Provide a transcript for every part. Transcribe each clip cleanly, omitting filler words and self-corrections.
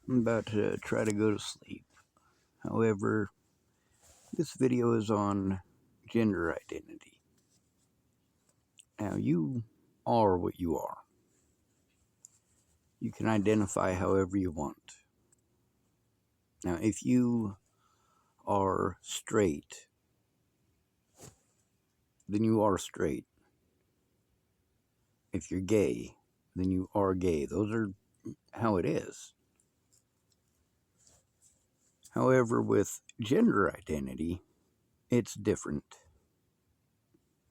I'm about to try to go to sleep. However, this video is on gender identity. Now, you are what you are. You can identify however you want. Now, if you are straight, then you are straight. If you're gay, then you are gay. Those are how it is. However, with gender identity, it's different.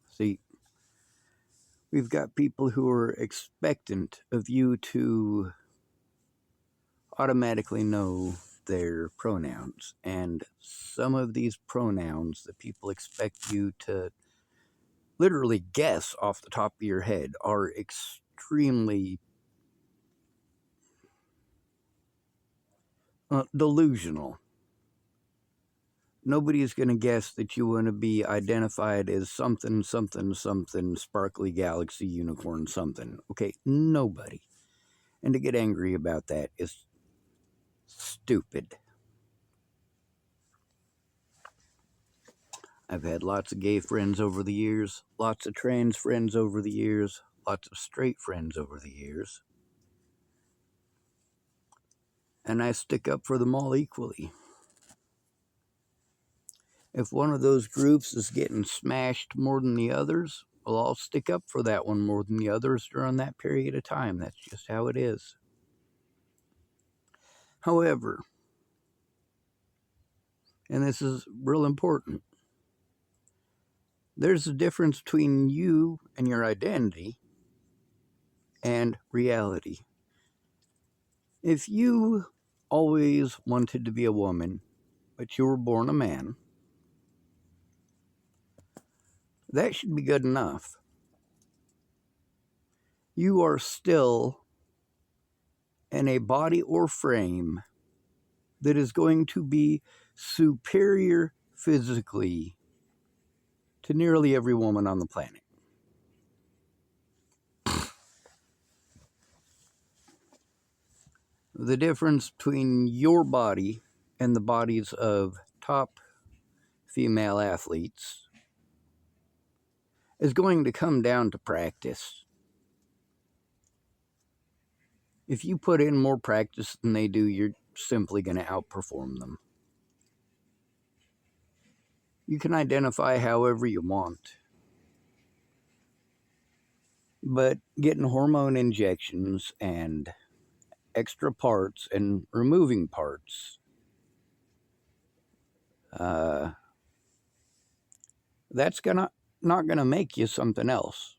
See, we've got people who are expectant of you to automatically know their pronouns, and some of these pronouns that people expect you to literally guess off the top of your head are extremely delusional. Nobody's going to guess that you want to be identified as something, something, something, sparkly galaxy, unicorn, something. Okay, nobody. And to get angry about that is stupid. I've had lots of gay friends over the years, lots of trans friends over the years, lots of straight friends over the years. And I stick up for them all equally. If one of those groups is getting smashed more than the others, well, I'll stick up for that one more than the others during that period of time. That's just how it is. However, and this is real important, there's a difference between you and your identity and reality. If you always wanted to be a woman, but you were born a man, that should be good enough. You are still in a body or frame that is going to be superior physically to nearly every woman on the planet. The difference between your body and the bodies of top female athletes is going to come down to practice. If you put in more practice than they do, you're simply going to outperform them. You can identify however you want, but getting hormone injections and extra parts and removing parts, that's not gonna make you something else.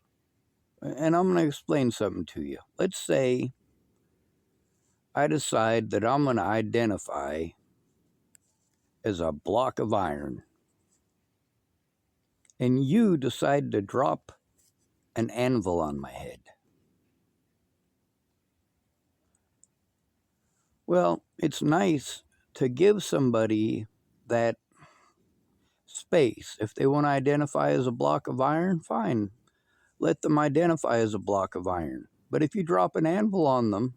And I'm gonna explain something to you. Let's say I decide that I'm gonna identify as a block of iron, and you decide to drop an anvil on my head. Well, it's nice to give somebody that space. If they want to identify as a block of iron, fine. Let them identify as a block of iron. But if you drop an anvil on them,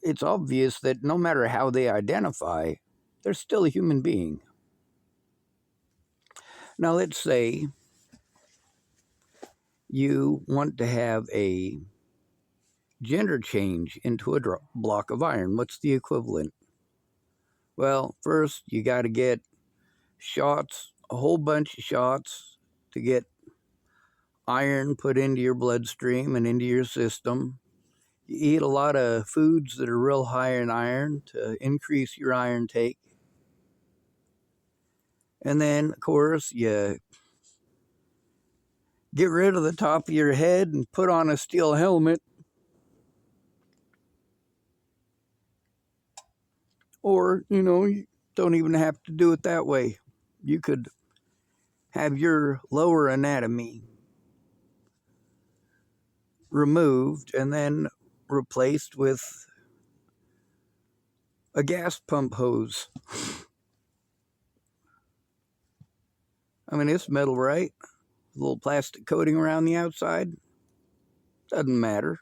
it's obvious that no matter how they identify, they're still a human being. Now, let's say you want to have a gender change into a block of iron. What's the equivalent? Well, first, you got to get shots, a whole bunch of shots to get iron put into your bloodstream and into your system. You eat a lot of foods that are real high in iron to increase your iron take. And then, of course, you get rid of the top of your head and put on a steel helmet. Or, you don't even have to do it that way. You could have your lower anatomy removed and then replaced with a gas pump hose. I mean, it's metal, right? A little plastic coating around the outside. Doesn't matter.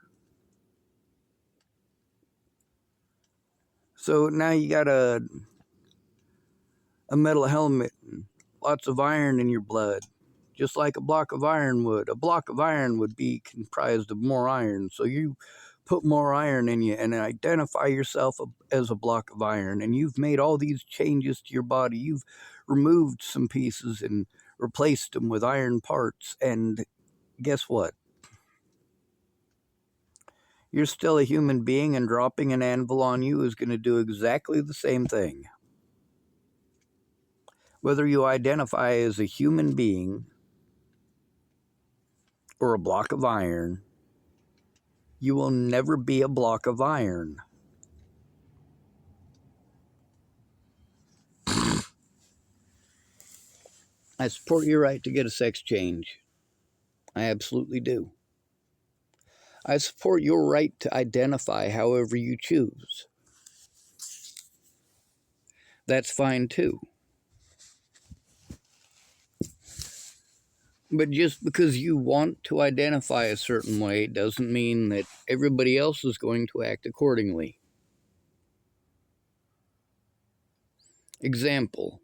So now you got a metal helmet and lots of iron in your blood, just like a block of iron would. A block of iron would be comprised of more iron. So you put more iron in you and identify yourself as a block of iron. And you've made all these changes to your body. You've removed some pieces and replaced them with iron parts. And guess what? You're still a human being, and dropping an anvil on you is going to do exactly the same thing. Whether you identify as a human being or a block of iron, you will never be a block of iron. I support your right to get a sex change. I absolutely do. I support your right to identify however you choose. That's fine too. But just because you want to identify a certain way doesn't mean that everybody else is going to act accordingly. Example: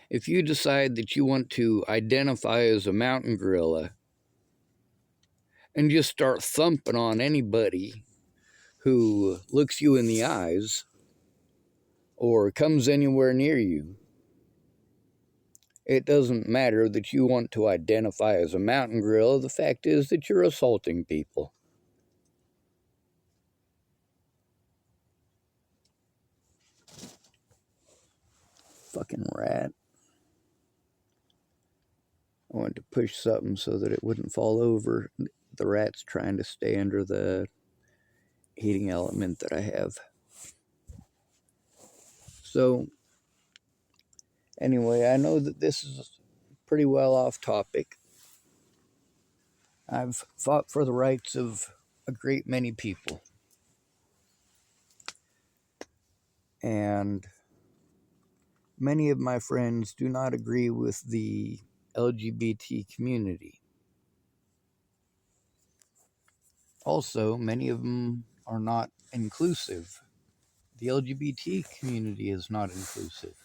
if you decide that you want to identify as a mountain gorilla and just start thumping on anybody who looks you in the eyes or comes anywhere near you, it doesn't matter that you want to identify as a mountain gorilla. The fact is that you're assaulting people. Fucking rat. I wanted to push something so that it wouldn't fall over. The rat's trying to stay under the heating element that I have. So, anyway, I know that this is pretty well off topic. I've fought for the rights of a great many people. And many of my friends do not agree with the LGBT community. Also, many of them are not inclusive. The LGBT community is not inclusive.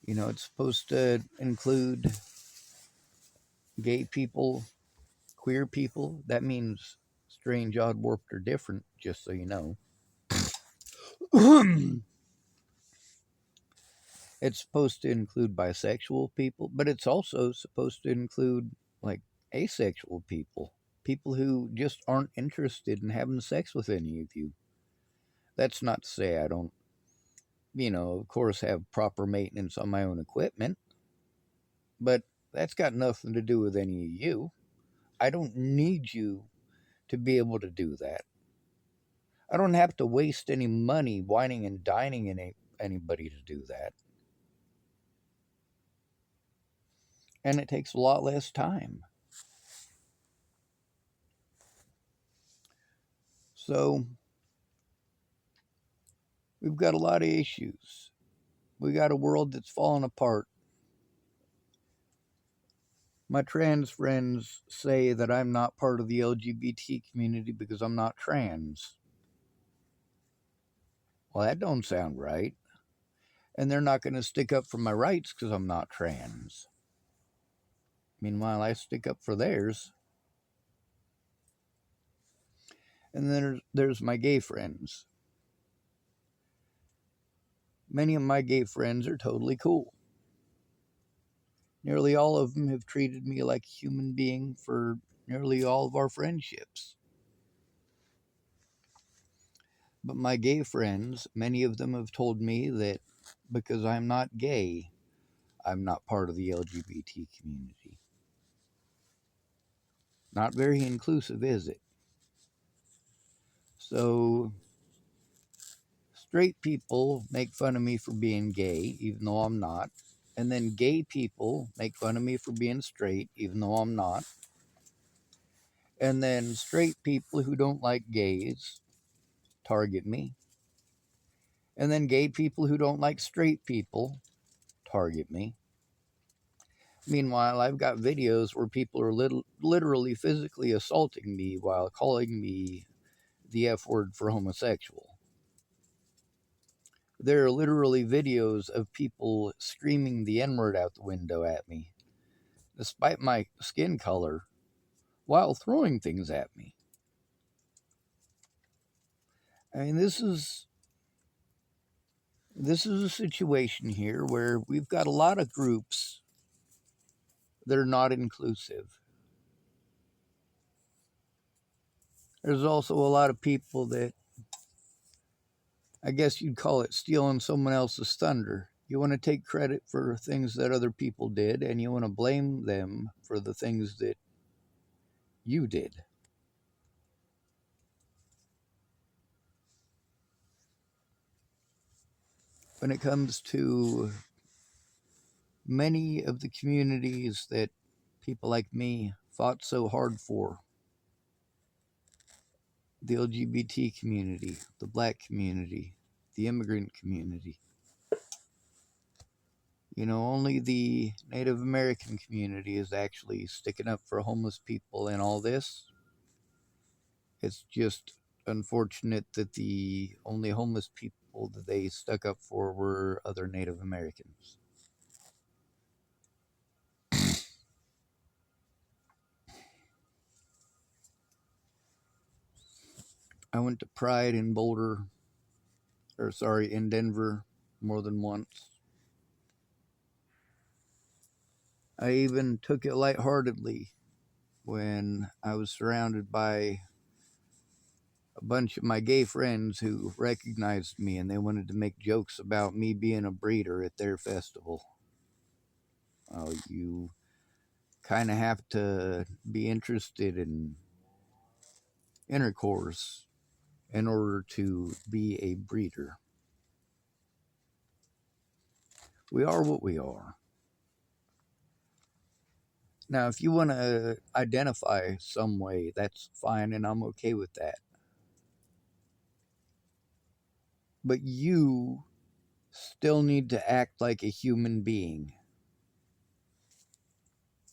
You know, it's supposed to include gay people, queer people. That means strange, odd, warped, or different, just so you know. It's supposed to include bisexual people, but it's also supposed to include, like, asexual people. People who just aren't interested in having sex with any of you. That's not to say I don't, of course, have proper maintenance on my own equipment, but that's got nothing to do with any of you. I don't need you to be able to do that. I don't have to waste any money whining and dining anybody to do that. And it takes a lot less time. So, we've got a lot of issues. We got a world that's falling apart. My trans friends say that I'm not part of the LGBT community because I'm not trans. Well, that don't sound right. And they're not going to stick up for my rights because I'm not trans. Meanwhile, I stick up for theirs. And then there's my gay friends. Many of my gay friends are totally cool. Nearly all of them have treated me like a human being for nearly all of our friendships. But my gay friends, many of them have told me that because I'm not gay, I'm not part of the LGBT community. Not very inclusive, is it? So, straight people make fun of me for being gay, even though I'm not. And then gay people make fun of me for being straight, even though I'm not. And then straight people who don't like gays target me. And then gay people who don't like straight people target me. Meanwhile, I've got videos where people are literally physically assaulting me while calling me the F word for homosexual. There are literally videos of people screaming the N word out the window at me, despite my skin color, while throwing things at me. I mean, this is a situation here where we've got a lot of groups that are not inclusive. There's also a lot of people that, I guess you'd call it stealing someone else's thunder. You want to take credit for things that other people did, and you want to blame them for the things that you did. When it comes to many of the communities that people like me fought so hard for, the LGBT community, the black community, the immigrant community, only the Native American community is actually sticking up for homeless people in all this. It's just unfortunate that the only homeless people that they stuck up for were other Native Americans. I went to Pride in in Denver more than once. I even took it lightheartedly when I was surrounded by a bunch of my gay friends who recognized me and they wanted to make jokes about me being a breeder at their festival. You kind of have to be interested in intercourse in order to be a breeder. We are what we are. Now, if you want to identify some way, that's fine, and I'm okay with that. But you still need to act like a human being.